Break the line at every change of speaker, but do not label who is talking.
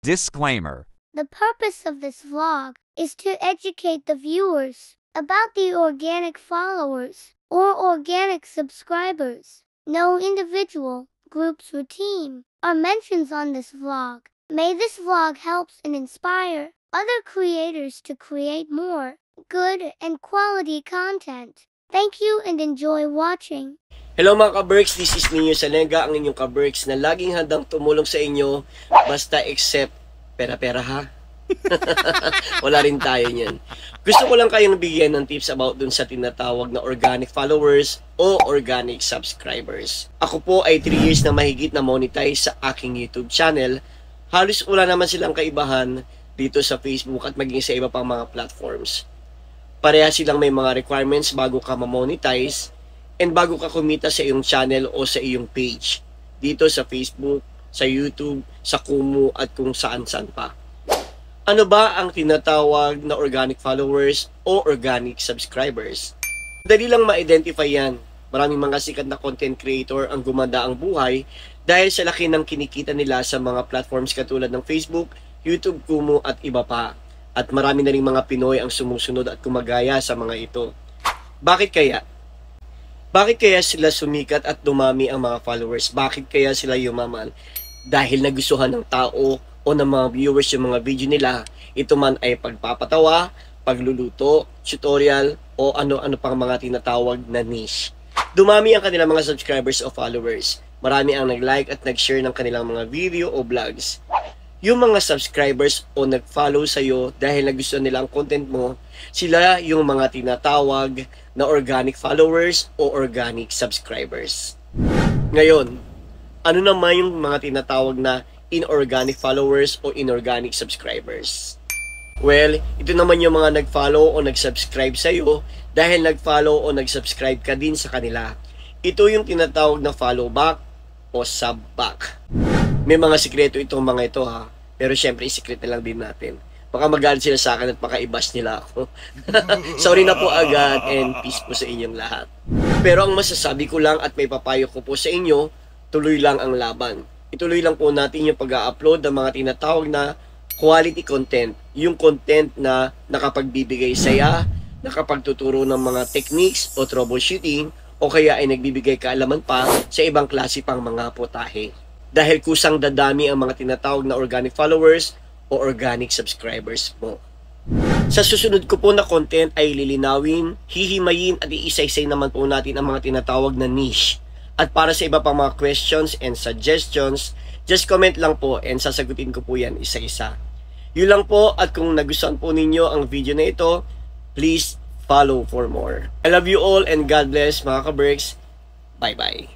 Disclaimer.
The purpose of this vlog is to educate the viewers about the organic followers or organic subscribers. No individual, groups or team are mentioned on this vlog. May this vlog helps and inspire other creators to create more good and quality content. Thank you and enjoy watching.
Hello mga ka-Berks, this is Nino Salenga, ang inyong ka-Berks na laging handang tumulong sa inyo basta except pera-pera ha. Wala rin tayo niyan. Gusto ko lang kayong bigyan ng tips about dun sa tinatawag na organic followers o organic subscribers. Ako po ay 3 years na mahigit na monetize sa aking YouTube channel. Halos wala naman silang kaibahan dito sa Facebook at maging sa iba pang mga platforms. Pareha silang may mga requirements bago ka ma-monetize and bago ka kumita sa iyong channel o sa iyong page. Dito sa Facebook, sa YouTube, sa Kumu at kung saan-saan pa. Ano ba ang tinatawag na organic followers o organic subscribers? Dali lang ma-identify yan. Maraming mga sikat na content creator ang gumanda ang buhay dahil sa laki ng kinikita nila sa mga platforms katulad ng Facebook, YouTube, Kumu at iba pa. At marami na rin mga Pinoy ang sumusunod at kumagaya sa mga ito. Bakit kaya? Bakit kaya sila sumikat at dumami ang mga followers? Bakit kaya sila yumaman? Dahil nagustuhan ng tao o ng mga viewers yung mga video nila. Ito man ay pagpapatawa, pagluluto, tutorial, o ano-ano pang mga tinatawag na niche. Dumami ang kanilang mga subscribers o followers. Marami ang nag-like at nag-share ng kanilang mga video o vlogs. Yung mga subscribers o nag-follow sa'yo dahil nagustuhan nila ang content mo, sila yung mga tinatawag na organic followers o organic subscribers. Ngayon, ano naman yung mga tinatawag na inorganic followers o inorganic subscribers? Well, ito naman yung mga nag-follow o nag-subscribe sa'yo dahil nag-follow o nag-subscribe ka din sa kanila. Ito yung tinatawag na follow back o sub back. May mga sikreto itong mga ito ha, pero syempre isikret na lang din natin. Baka magalit sila sa akin at baka i-bash nila ako. Sorry na po agad and peace po sa inyong lahat. Pero ang masasabi ko lang at may papayo ko po sa inyo, tuloy lang ang laban. Ituloy lang po natin yung pag-upload ng mga tinatawag na quality content. Yung content na nakapagbibigay saya, nakapagtuturo ng mga techniques o troubleshooting, o kaya ay nagbibigay kaalaman pa sa ibang klase pang mga putahe. Dahil kusang dadami ang mga tinatawag na organic followers o organic subscribers mo. Sa susunod ko po na content ay lilinawin, hihimayin at iisa-isay naman po natin ang mga tinatawag na niche. At para sa iba pang mga questions and suggestions, just comment lang po and sasagutin ko po yan isa-isa. Yun lang po, at kung nagustuhan po ninyo ang video na ito, please follow for more. I love you all and God bless mga ka-Berks. Bye-bye.